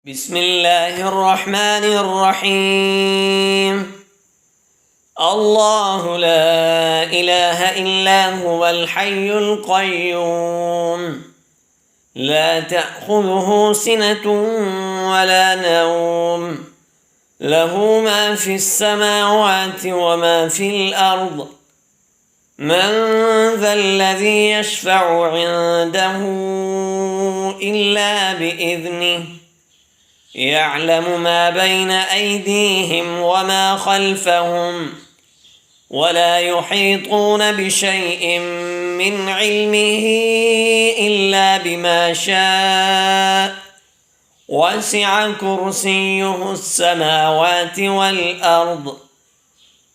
بسم الله الرحمن الرحيم. الله لا إله إلا هو الحي القيوم، لا تأخذه سنة ولا نوم، له ما في السماوات وما في الأرض. من ذا الذي يشفع عنده إلا بإذنه، يعلم ما بين أيديهم وما خلفهم، ولا يحيطون بشيء من علمه إلا بما شاء، وسع كرسيه السماوات والأرض،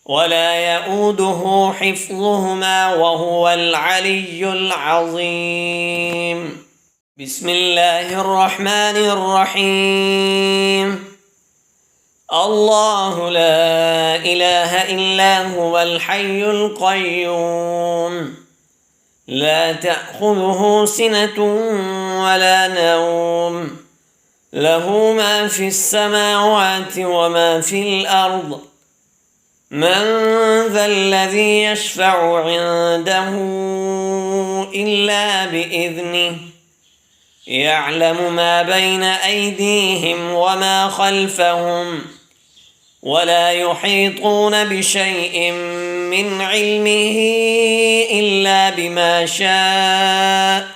ولا يؤوده حفظهما وهو العلي العظيم. بسم الله الرحمن الرحيم. الله لا إله إلا هو الحي القيوم، لا تأخذه سنة ولا نوم، له ما في السماوات وما في الأرض. من ذا الذي يشفع عنده إلا بإذنه، يعلم ما بين أيديهم وما خلفهم، ولا يحيطون بشيء من علمه إلا بما شاء،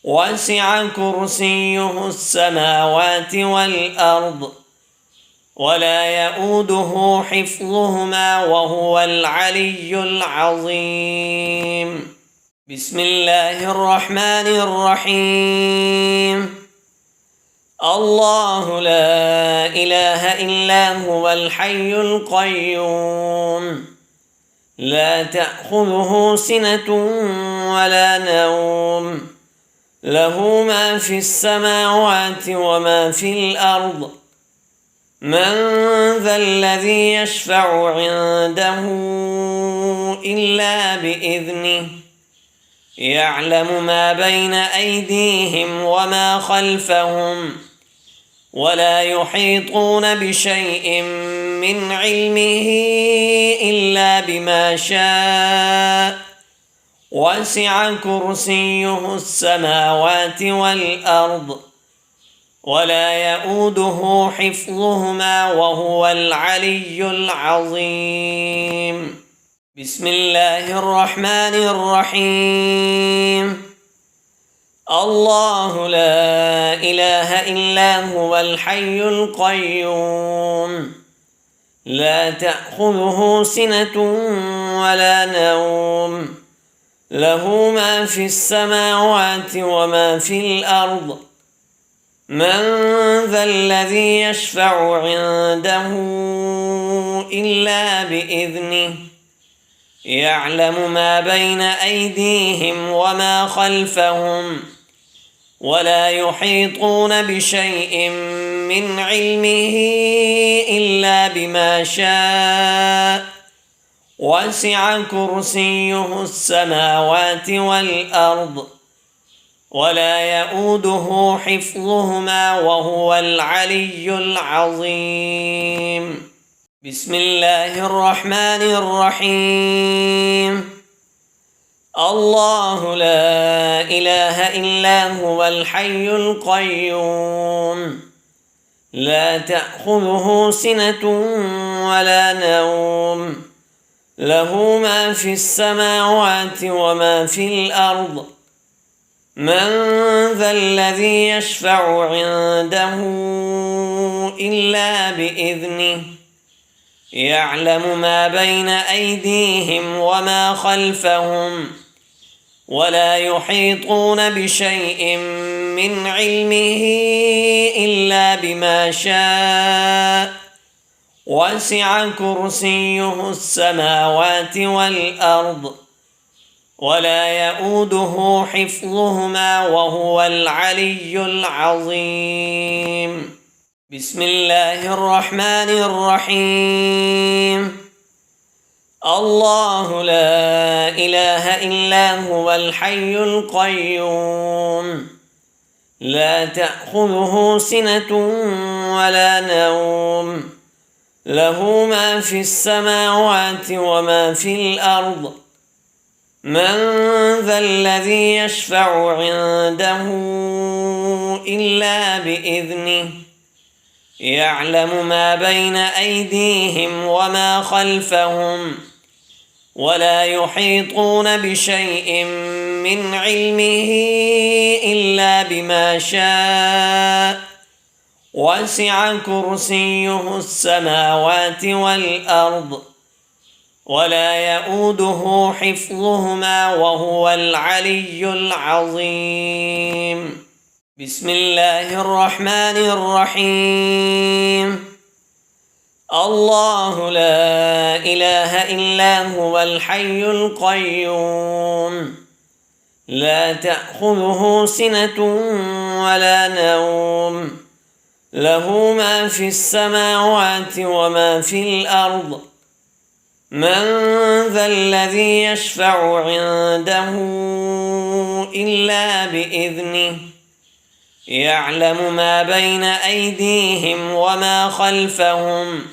وسع كرسيه السماوات والأرض، ولا يؤوده حفظهما وهو العلي العظيم. بسم الله الرحمن الرحيم. الله لا إله إلا هو الحي القيوم، لا تأخذه سنة ولا نوم، له ما في السماوات وما في الأرض. من ذا الذي يشفع عنده إلا بإذنه، يعلم ما بين أيديهم وما خلفهم، ولا يحيطون بشيء من علمه إلا بما شاء، وسع كرسيه السماوات والأرض، ولا يؤوده حفظهما وهو العلي العظيم. بسم الله الرحمن الرحيم. الله لا إله إلا هو الحي القيوم، لا تأخذه سنة ولا نوم، له ما في السماوات وما في الأرض. من ذا الذي يشفع عنده إلا بإذنه، يعلم ما بين أيديهم وما خلفهم، ولا يحيطون بشيء من علمه إلا بما شاء، وسع كرسيه السماوات والأرض، ولا يؤوده حفظهما وهو العلي العظيم. بسم الله الرحمن الرحيم. الله لا إله إلا هو الحي القيوم، لا تأخذه سنة ولا نوم، له ما في السماوات وما في الأرض. من ذا الذي يشفع عنده إلا بإذنه، يعلم ما بين أيديهم وما خلفهم، ولا يحيطون بشيء من علمه إلا بما شاء، وسع كرسيه السماوات والأرض، ولا يؤوده حفظهما وهو العلي العظيم. بسم الله الرحمن الرحيم. الله لا إله إلا هو الحي القيوم، لا تأخذه سنة ولا نوم له ما في السماوات وما في الأرض من ذا الذي يشفع عنده إلا بإذنه يعلم ما بين أيديهم وما خلفهم ولا يحيطون بشيء من علمه إلا بما شاء وسع كرسيه السماوات والأرض ولا يؤوده حفظهما وهو العلي العظيم. بسم الله الرحمن الرحيم. الله لا إله إلا هو الحي القيوم لا تأخذه سنة ولا نوم له ما في السماوات وما في الأرض من ذا الذي يشفع عنده إلا بإذنه يعلم ما بين أيديهم وما خلفهم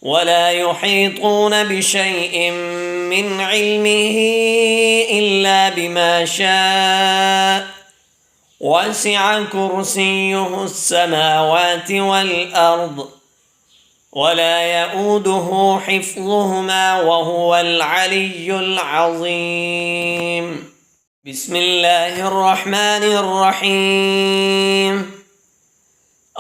ولا يحيطون بشيء من علمه إلا بما شاء وسع كرسيه السماوات والأرض ولا يؤوده حفظهما وهو العلي العظيم. بسم الله الرحمن الرحيم.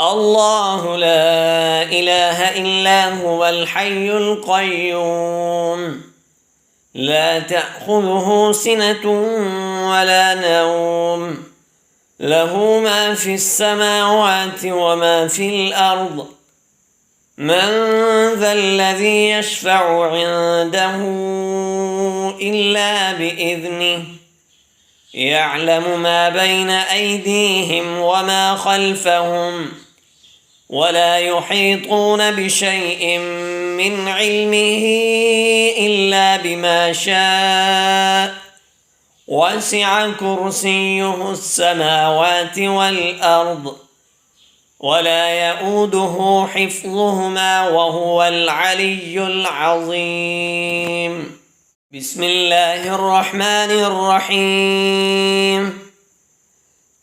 الله لا إله إلا هو الحي القيوم لا تأخذه سنة ولا نوم له ما في السماوات وما في الأرض من ذا الذي يشفع عنده إلا بإذنه يعلم ما بين أيديهم وما خلفهم ولا يحيطون بشيء من علمه إلا بما شاء وسع كرسيه السماوات والأرض ولا يؤوده حفظهما وهو العلي العظيم. بسم الله الرحمن الرحيم.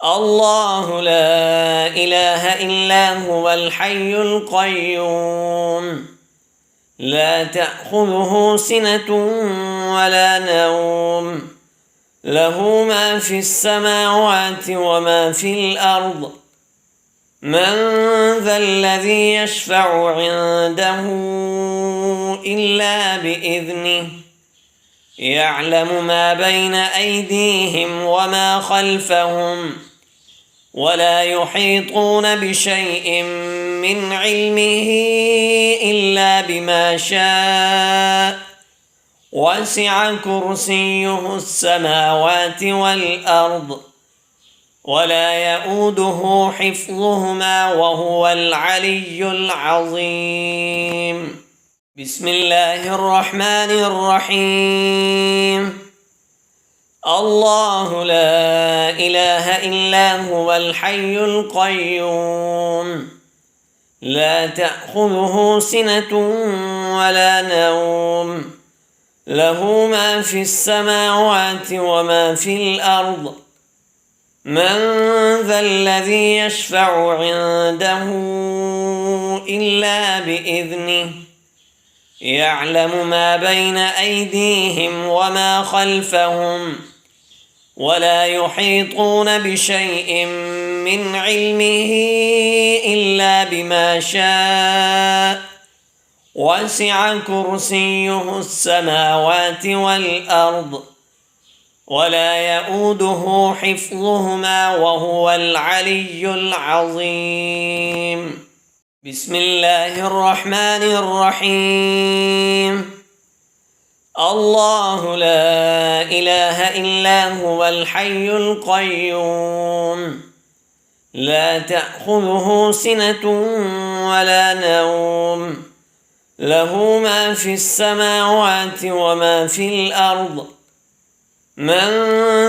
الله لا إله إلا هو الحي القيوم لا تأخذه سنة ولا نوم له ما في السماوات وما في الأرض من ذا الذي يشفع عنده إلا بإذنه يعلم ما بين أيديهم وما خلفهم ولا يحيطون بشيء من علمه إلا بما شاء وسع كرسيه السماوات والأرض ولا يؤوده حفظهما وهو العلي العظيم. بسم الله الرحمن الرحيم. الله لا إله إلا هو الحي القيوم لا تأخذه سنة ولا نوم له ما في السماوات وما في الأرض من ذا الذي يشفع عنده إلا بإذنه يعلم ما بين أيديهم وما خلفهم ولا يحيطون بشيء من علمه إلا بما شاء وسع كرسيه السماوات والأرض ولا يؤوده حفظهما وهو العلي العظيم. بسم الله الرحمن الرحيم. الله لا إله إلا هو الحي القيوم لا تأخذه سنة ولا نوم له ما في السماوات وما في الأرض من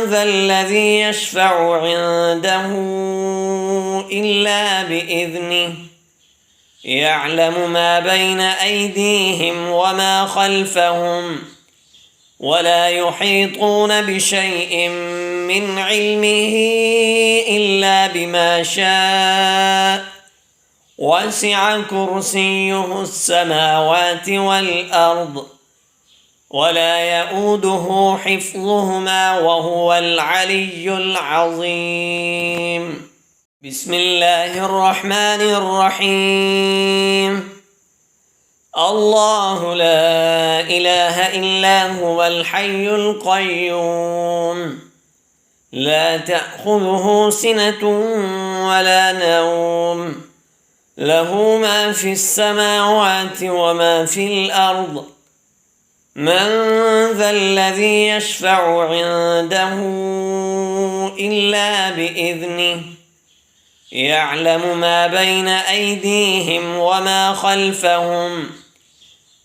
ذا الذي يشفع عنده إلا بإذنه يعلم ما بين أيديهم وما خلفهم ولا يحيطون بشيء من علمه إلا بما شاء وسع كرسيه السماوات والأرض ولا يؤوده حفظهما وهو العلي العظيم. بسم الله الرحمن الرحيم. الله لا إله إلا هو الحي القيوم لا تأخذه سنة ولا نوم له ما في السماوات وما في الأرض من ذا الذي يشفع عنده إلا بإذنه يعلم ما بين أيديهم وما خلفهم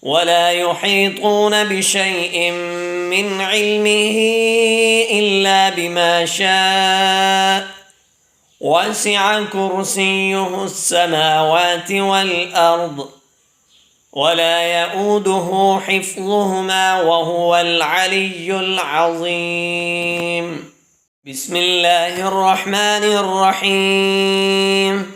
ولا يحيطون بشيء من علمه إلا بما شاء وسع كرسيه السماوات والأرض ولا يؤوده حفظهما وهو العلي العظيم. بسم الله الرحمن الرحيم.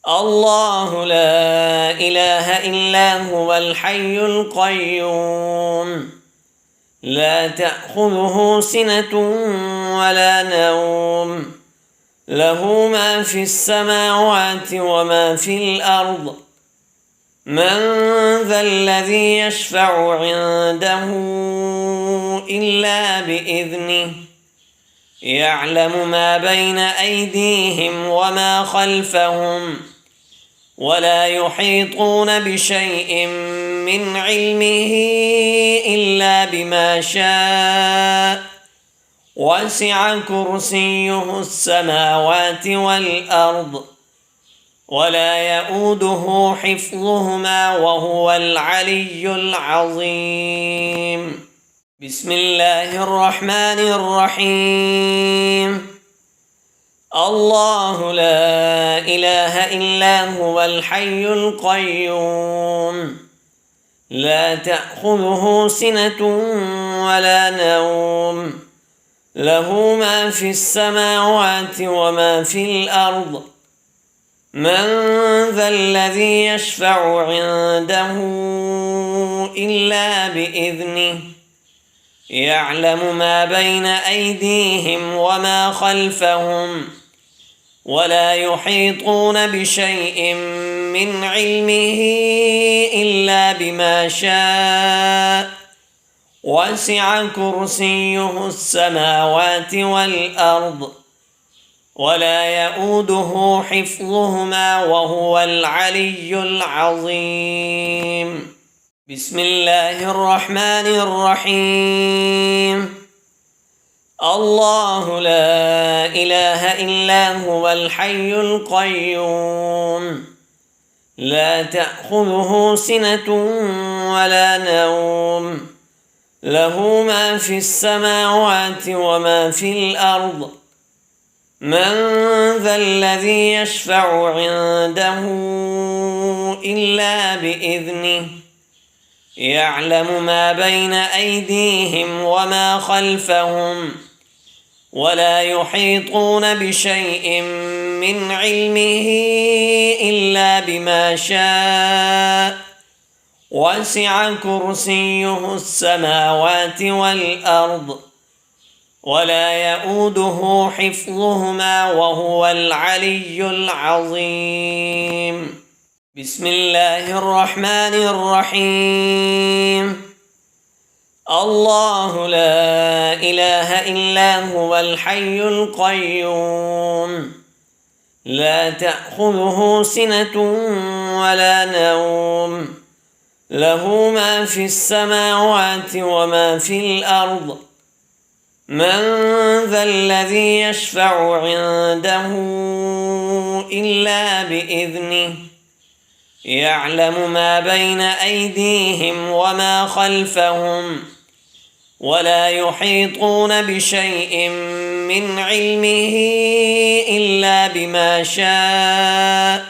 الله لا إله إلا هو الحي القيوم لا تأخذه سنة ولا نوم له ما في السماوات وما في الأرض من ذا الذي يشفع عنده إلا بإذنه يعلم ما بين أيديهم وما خلفهم ولا يحيطون بشيء من علمه إلا بما شاء وسع كرسيه السماوات والأرض ولا يؤوده حفظهما وهو العلي العظيم. بسم الله الرحمن الرحيم. الله لا إله إلا هو الحي القيوم لا تأخذه سنة ولا نوم له ما في السماوات وما في الأرض من ذا الذي يشفع عنده إلا بإذنه يعلم ما بين أيديهم وما خلفهم ولا يحيطون بشيء من علمه إلا بما شاء وسع كرسيه السماوات والأرض ولا يؤوده حفظهما وهو العلي العظيم. بسم الله الرحمن الرحيم. الله لا إله إلا هو الحي القيوم لا تأخذه سنة ولا نوم له ما في السماوات وما في الأرض من ذا الذي يشفع عنده إلا بإذنه يعلم ما بين أيديهم وما خلفهم ولا يحيطون بشيء من علمه إلا بما شاء وسع كرسيه السماوات والأرض ولا يؤوده حفظهما وهو العلي العظيم. بسم الله الرحمن الرحيم. الله لا إله إلا هو الحي القيوم لا تأخذه سنة ولا نوم له ما في السماوات وما في الأرض من ذا الذي يشفع عنده إلا بإذنه يعلم ما بين أيديهم وما خلفهم ولا يحيطون بشيء من علمه إلا بما شاء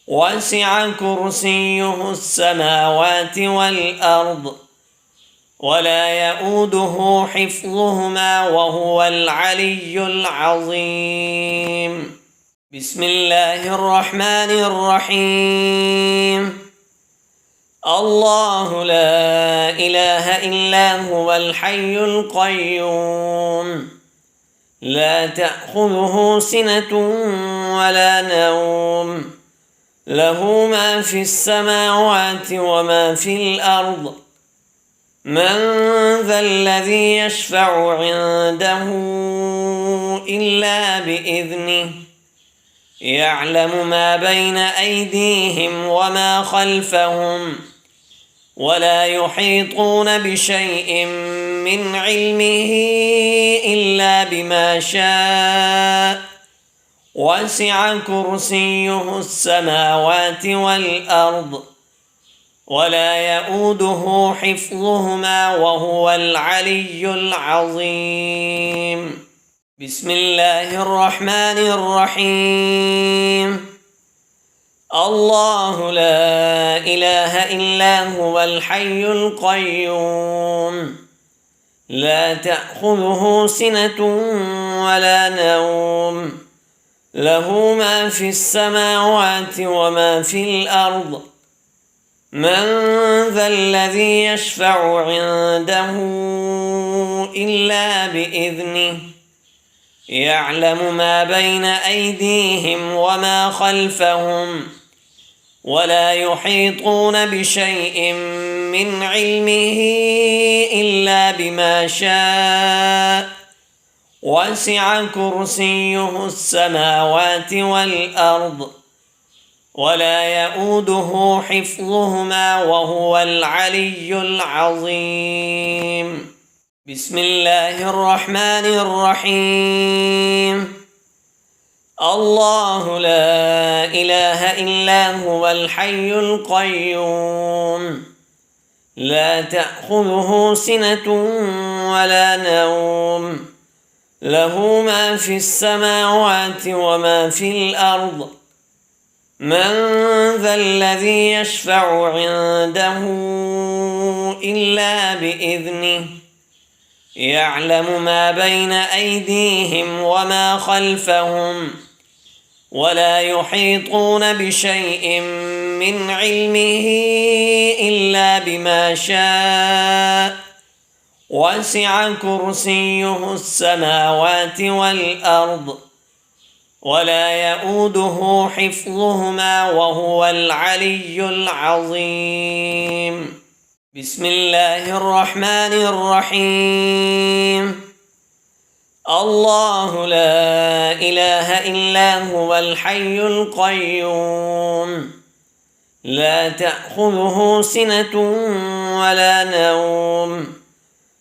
وسع كرسيه السماوات والأرض ولا يؤوده حفظهما وهو العلي العظيم. بسم الله الرحمن الرحيم. الله لا إله إلا هو الحي القيوم لا تأخذه سنة ولا نوم له ما في السماوات وما في الأرض من ذا الذي يشفع عنده إلا بإذنه يعلم ما بين أيديهم وما خلفهم ولا يحيطون بشيء من علمه إلا بما شاء وسع كرسيه السماوات والأرض ولا يؤوده حفظهما وهو العلي العظيم. بسم الله الرحمن الرحيم. الله لا إله إلا هو الحي القيوم لا تأخذه سنة ولا نوم له ما في السماوات وما في الأرض من ذا الذي يشفع عنده إلا بإذنه يعلم ما بين أيديهم وما خلفهم ولا يحيطون بشيء من علمه إلا بما شاء وسع كرسيه السماوات والأرض ولا يؤوده حفظهما وهو العلي العظيم. بسم الله الرحمن الرحيم. الله لا إله إلا هو الحي القيوم لا تأخذه سنة ولا نوم له ما في السماوات وما في الأرض من ذا الذي يشفع عنده إلا بإذنه يعلم ما بين أيديهم وما خلفهم ولا يحيطون بشيء من علمه إلا بما شاء وسع كرسيه السماوات والأرض ولا يؤوده حفظهما وهو العلي العظيم. بسم الله الرحمن الرحيم. الله لا إله إلا هو الحي القيوم لا تأخذه سنة ولا نوم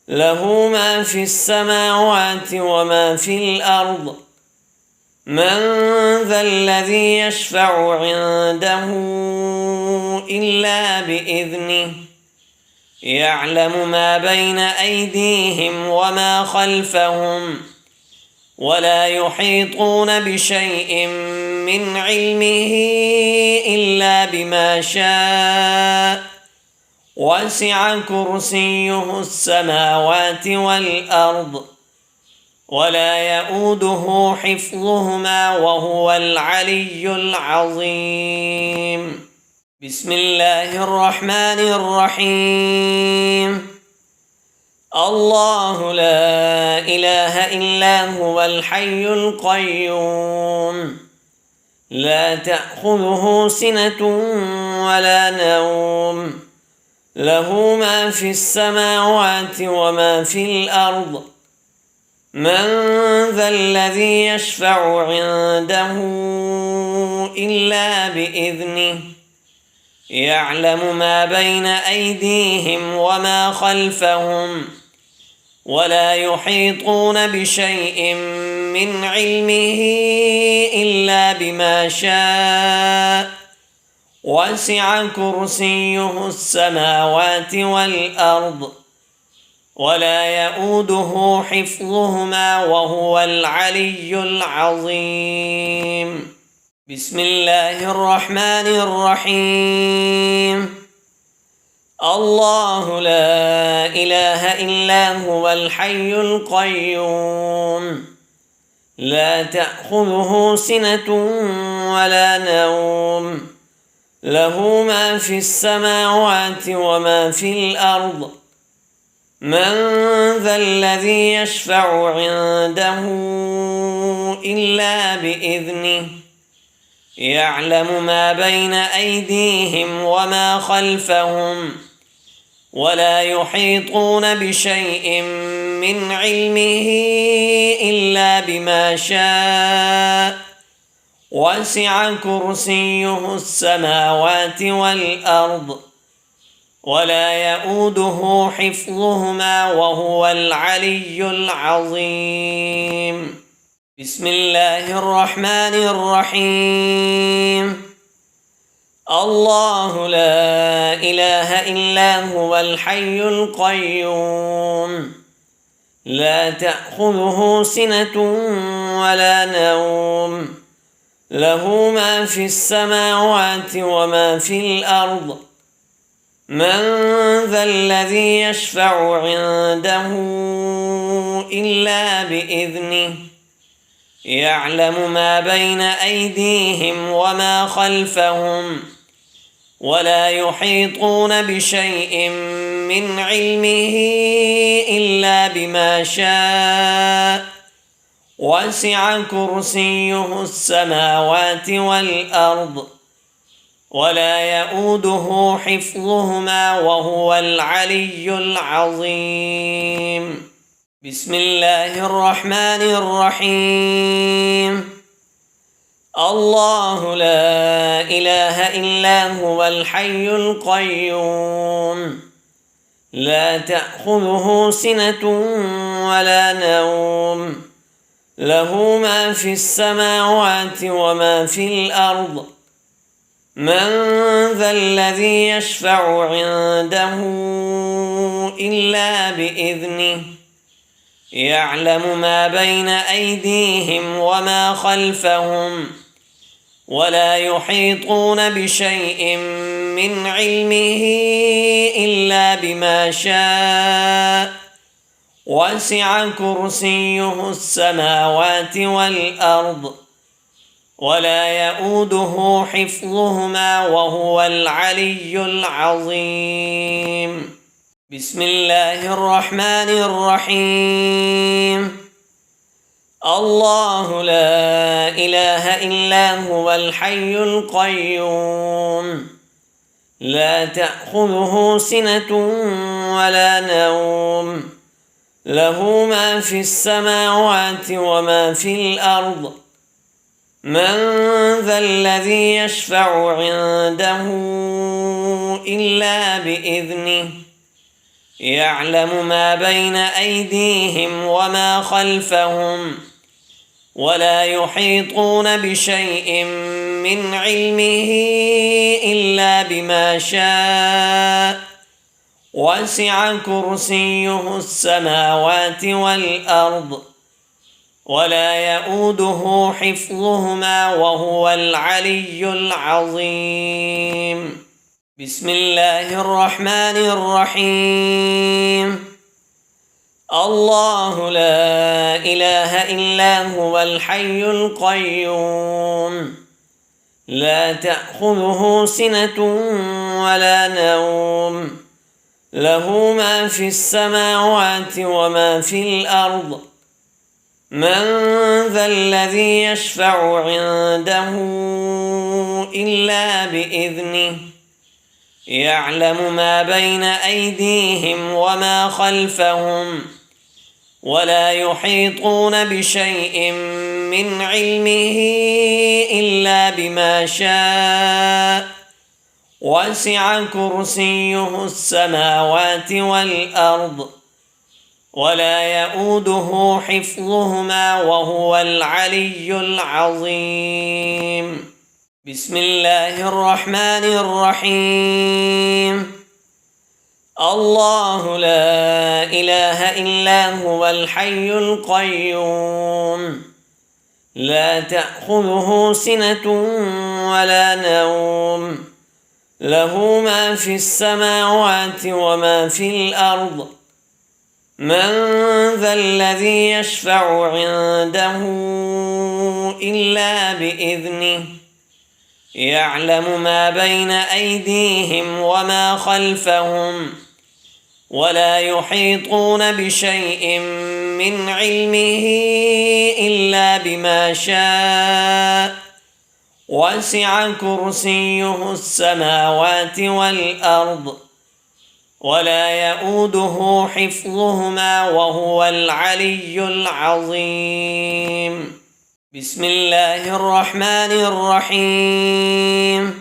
له ما في السماوات وما في الأرض من ذا الذي يشفع عنده إلا بإذنه يعلم ما بين أيديهم وما خلفهم ولا يحيطون بشيء من علمه إلا بما شاء وسع كرسيه السماوات والأرض ولا يؤوده حفظهما وهو العلي العظيم. بسم الله الرحمن الرحيم. الله لا إله إلا هو الحي القيوم لا تأخذه سنة ولا نوم له ما في السماوات وما في الأرض من ذا الذي يشفع عنده إلا بإذنه يعلم ما بين أيديهم وما خلفهم ولا يحيطون بشيء من علمه إلا بما شاء وسع كرسيه السماوات والأرض ولا يؤوده حفظهما وهو العلي العظيم. بسم الله الرحمن الرحيم. الله لا إله إلا هو الحي القيوم لا تأخذه سنة ولا نوم له ما في السماوات وما في الأرض من ذا الذي يشفع عنده إلا بإذنه يعلم ما بين أيديهم وما خلفهم ولا يحيطون بشيء من علمه إلا بما شاء وسع كرسيه السماوات والأرض ولا يؤوده حفظهما وهو العلي العظيم. بسم الله الرحمن الرحيم. الله لا إله إلا هو الحي القيوم لا تأخذه سنة ولا نوم له ما في السماوات وما في الأرض من ذا الذي يشفع عنده إلا بإذنه يعلم ما بين أيديهم وما خلفهم ولا يحيطون بشيء من علمه إلا بما شاء وسع كرسيه السماوات والأرض ولا يؤوده حفظهما وهو العلي العظيم. بسم الله الرحمن الرحيم. الله لا إله إلا هو الحي القيوم لا تأخذه سنة ولا نوم له ما في السماوات وما في الأرض من ذا الذي يشفع عنده إلا بإذنه يعلم ما بين أيديهم وما خلفهم ولا يحيطون بشيء من علمه إلا بما شاء وسع كرسيه السماوات والأرض ولا يؤوده حفظهما وهو العلي العظيم. بسم الله الرحمن الرحيم. الله لا إله إلا هو الحي القيوم لا تأخذه سنة ولا نوم له ما في السماوات وما في الأرض من ذا الذي يشفع عنده إلا بإذنه يعلم ما بين أيديهم وما خلفهم ولا يحيطون بشيء من علمه إلا بما شاء وسع كرسيه السماوات والأرض ولا يؤوده حفظهما وهو العلي العظيم. بسم الله الرحمن الرحيم. الله لا إله إلا هو الحي القيوم لا تأخذه سنة ولا نوم له ما في السماوات وما في الأرض من ذا الذي يشفع عنده إلا بإذنه يعلم ما بين أيديهم وما خلفهم ولا يحيطون بشيء من علمه إلا بما شاء وسع كرسيه السماوات والأرض ولا يؤوده حفظهما وهو العلي العظيم. بسم الله الرحمن الرحيم. الله لا إله إلا هو الحي القيوم لا تأخذه سنة ولا نوم له ما في السماوات وما في الأرض من ذا الذي يشفع عنده إلا بإذنه يعلم ما بين أيديهم وما خلفهم ولا يحيطون بشيء من علمه إلا بما شاء وسع كرسيه السماوات والأرض ولا يؤوده حفظهما وهو العلي العظيم. بسم الله الرحمن الرحيم.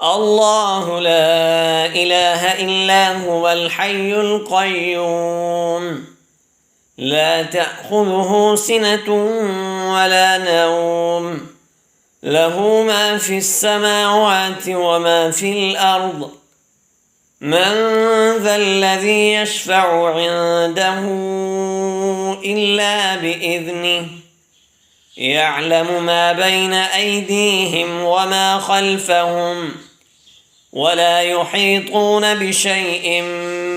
الله لا إله إلا هو الحي القيوم لا تأخذه سنة ولا نوم له ما في السماوات وما في الأرض من ذا الذي يشفع عنده إلا بإذنه يعلم ما بين أيديهم وما خلفهم ولا يحيطون بشيء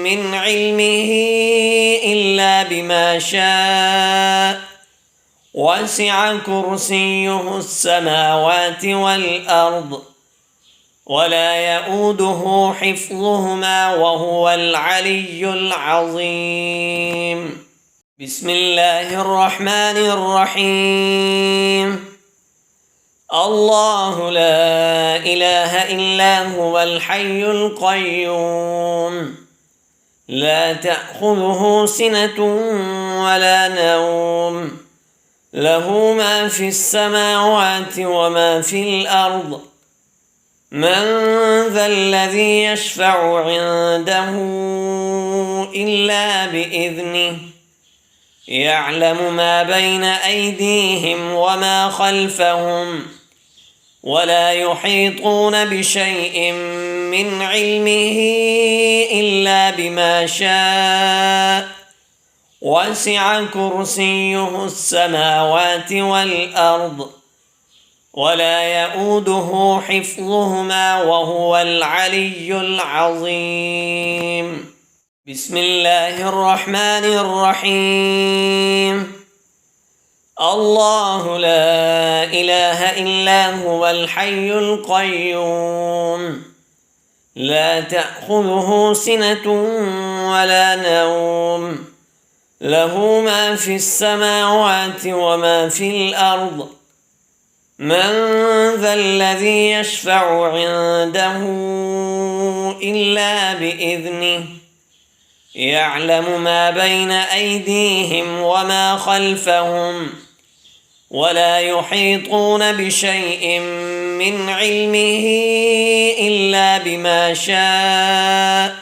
من علمه إلا بما شاء وسع كرسيه السماوات والأرض ولا يؤوده حفظهما وهو العلي العظيم. بسم الله الرحمن الرحيم. الله لا إله إلا هو الحي القيوم لا تأخذه سنة ولا نوم له ما في السماوات وما في الأرض من ذا الذي يشفع عنده إلا بإذنه يعلم ما بين أيديهم وما خلفهم ولا يحيطون بشيء من علمه إلا بما شاء وسع كرسيه السماوات والأرض ولا يؤوده حفظهما وهو العلي العظيم. بسم الله الرحمن الرحيم. الله لا إله إلا هو الحي القيوم لا تأخذه سنة ولا نوم له ما في السماوات وما في الأرض من ذا الذي يشفع عنده إلا بإذنه يعلم ما بين أيديهم وما خلفهم ولا يحيطون بشيء من علمه إلا بما شاء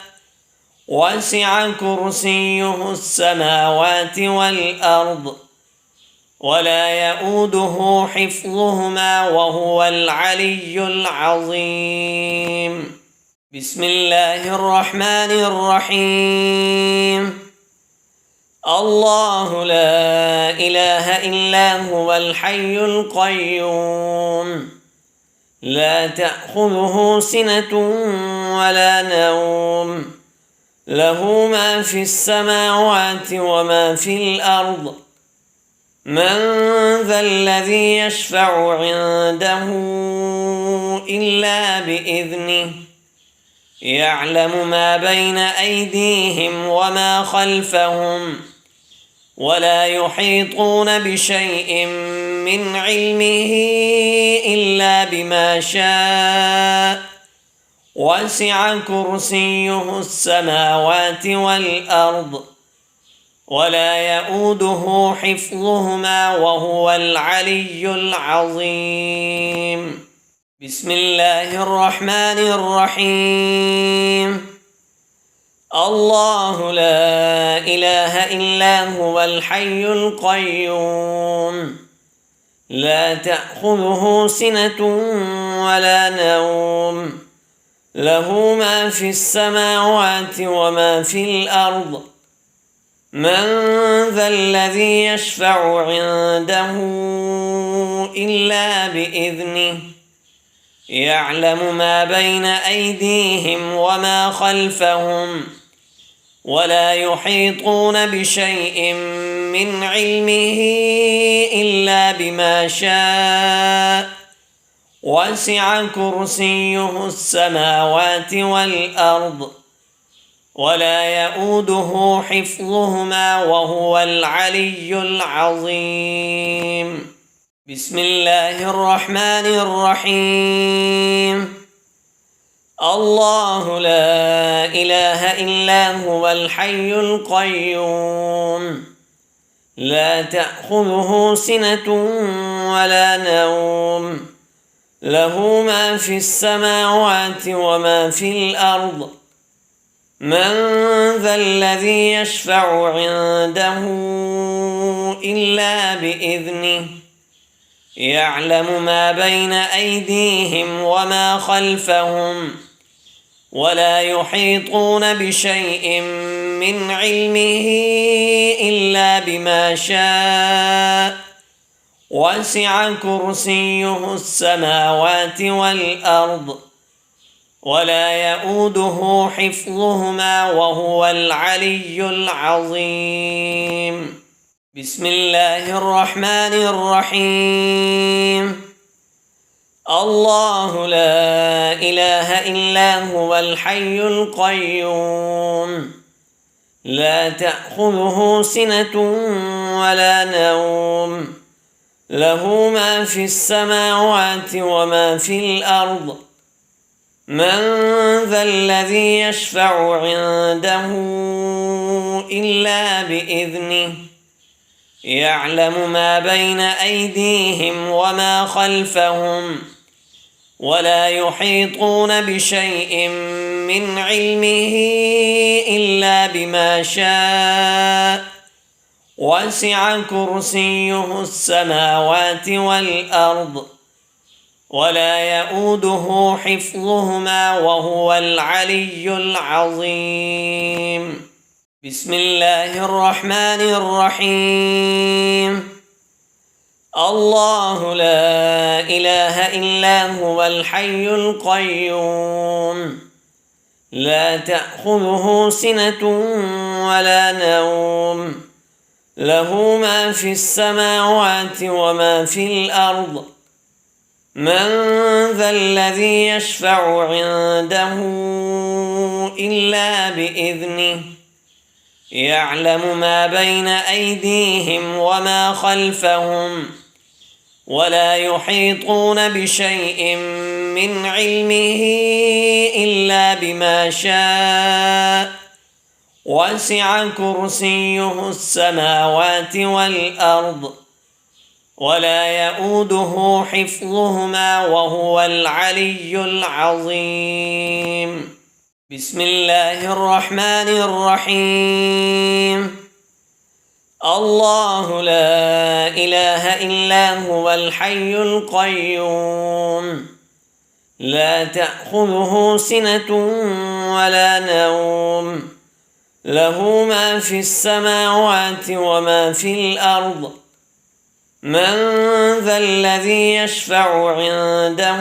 وسع كرسيه السماوات والأرض ولا يؤوده حفظهما وهو العلي العظيم. بسم الله الرحمن الرحيم. الله لا إله إلا هو الحي القيوم لا تأخذه سنة ولا نوم له ما في السماوات وما في الأرض من ذا الذي يشفع عنده إلا بإذنه يعلم ما بين أيديهم وما خلفهم ولا يحيطون بشيء من علمه إلا بما شاء وسع كرسيه السماوات والأرض ولا يؤوده حفظهما وهو العلي العظيم. بسم الله الرحمن الرحيم. الله لا إله إلا هو الحي القيوم لا تأخذه سنة ولا نوم له ما في السماوات وما في الأرض. من ذا الذي يشفع عنده إلا بإذنه. يعلم ما بين أيديهم وما خلفهم ولا يحيطون بشيء من علمه إلا بما شاء. وسع كرسيه السماوات والأرض ولا يؤوده حفظهما وهو العلي العظيم. بسم الله الرحمن الرحيم. الله لا إله إلا هو الحي القيوم لا تأخذه سنة ولا نوم له ما في السماوات وما في الأرض. من ذا الذي يشفع عنده إلا بإذنه. يعلم ما بين أيديهم وما خلفهم ولا يحيطون بشيء من علمه إلا بما شاء. وسع كرسيه السماوات والأرض ولا يؤوده حفظهما وهو العلي العظيم. بسم الله الرحمن الرحيم. الله لا إله إلا هو الحي القيوم لا تأخذه سنة ولا نوم له ما في السماوات وما في الأرض. من ذا الذي يشفع عنده إلا بإذنه. يعلم ما بين أيديهم وما خلفهم ولا يحيطون بشيء من علمه إلا بما شاء. وسع كرسيه السماوات والأرض ولا يؤوده حفظهما وهو العلي العظيم. بسم الله الرحمن الرحيم. الله لا إله إلا هو الحي القيوم لا تأخذه سنة ولا نوم له ما في السماوات وما في الأرض. من ذا الذي يشفع عنده إلا بإذنه. يعلم ما بين أيديهم وما خلفهم ولا يحيطون بشيء من علمه إلا بما شاء. وسع كرسيه السماوات والأرض ولا يؤوده حفظهما وهو العلي العظيم. بسم الله الرحمن الرحيم. الله لا إله إلا هو الحي القيوم لا تأخذه سنة ولا نوم له ما في السماوات وما في الأرض. من ذا الذي يشفع عنده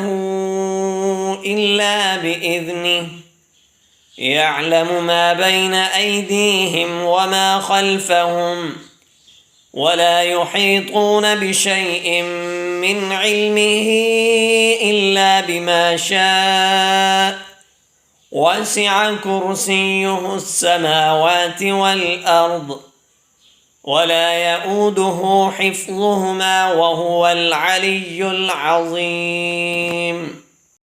إلا بإذنه. يعلم ما بين أيديهم وما خلفهم ولا يحيطون بشيء من علمه إلا بما شاء. وسع كرسيه السماوات والأرض ولا يؤوده حفظهما وهو العلي العظيم.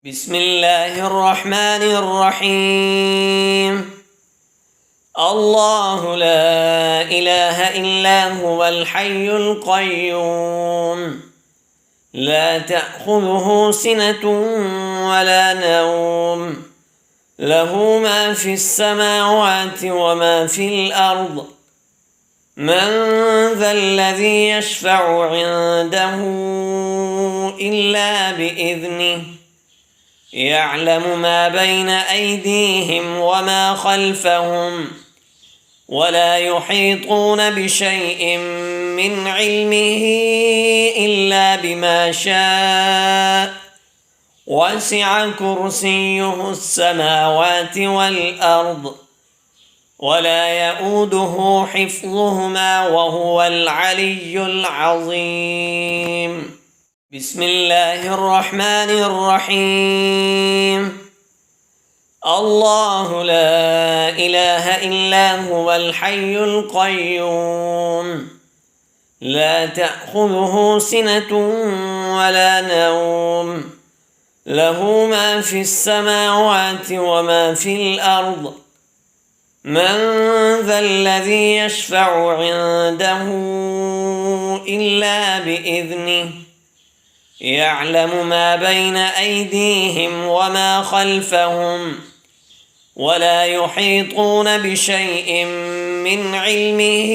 بسم الله الرحمن الرحيم. الله لا إله إلا هو الحي القيوم لا تأخذه سنة ولا نوم له ما في السماوات وما في الأرض. من ذا الذي يشفع عنده إلا بإذنه. يعلم ما بين أيديهم وما خلفهم ولا يحيطون بشيء من علمه إلا بما شاء وسع كرسيه السماوات والأرض ولا يؤوده حفظهما وهو العلي العظيم. بسم الله الرحمن الرحيم. الله لا إله إلا هو الحي القيوم لا تأخذه سنة ولا نوم له ما في السماوات وما في الأرض من ذا الذي يشفع عنده إلا بإذنه يعلم ما بين أيديهم وما خلفهم ولا يحيطون بشيء من علمه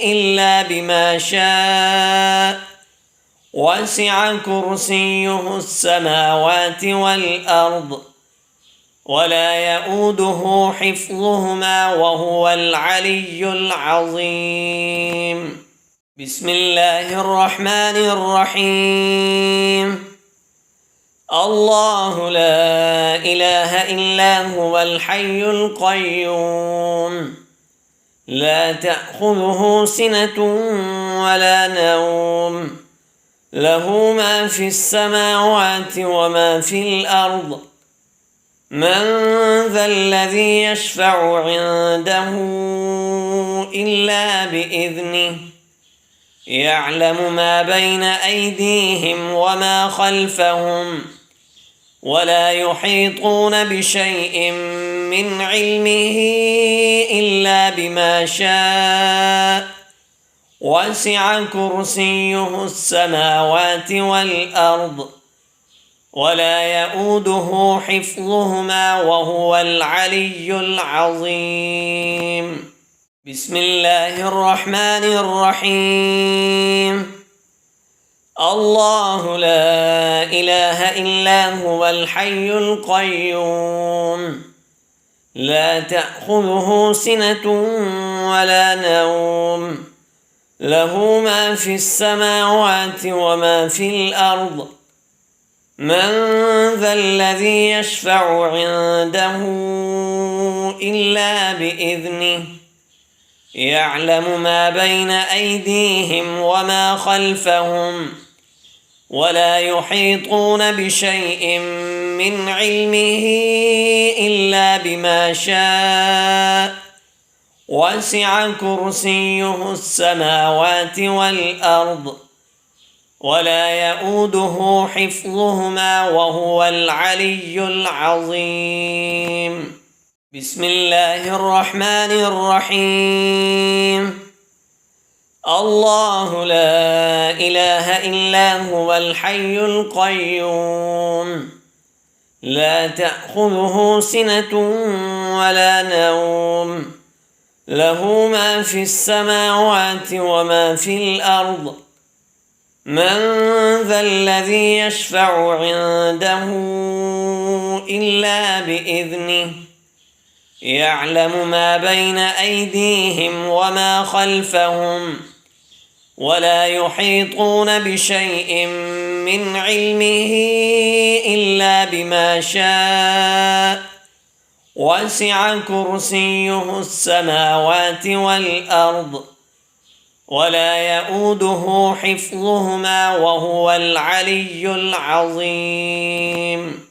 إلا بما شاء وسع كرسيه السماوات والأرض ولا يؤوده حفظهما وهو العلي العظيم. بسم الله الرحمن الرحيم. الله لا إله إلا هو الحي القيوم لا تأخذه سنة ولا نوم له ما في السماوات وما في الأرض من ذا الذي يشفع عنده إلا بإذنه يعلم ما بين أيديهم وما خلفهم ولا يحيطون بشيء من علمه إلا بما شاء وسع كرسيه السماوات والأرض ولا يؤوده حفظهما وهو العلي العظيم. بسم الله الرحمن الرحيم. الله لا إله إلا هو الحي القيوم لا تأخذه سنة ولا نوم له ما في السماوات وما في الأرض من ذا الذي يشفع عنده إلا بإذنه يعلم ما بين أيديهم وما خلفهم ولا يحيطون بشيء من علمه إلا بما شاء وسع كرسيه السماوات والأرض ولا يؤوده حفظهما وهو العلي العظيم. بسم الله الرحمن الرحيم. الله لا إله إلا هو الحي القيوم لا تأخذه سنة ولا نوم له ما في السماوات وما في الأرض من ذا الذي يشفع عنده إلا بإذنه يعلم ما بين أيديهم وما خلفهم ولا يحيطون بشيء من علمه إلا بما شاء وسع كرسيه السماوات والأرض ولا يؤوده حفظهما وهو العلي العظيم.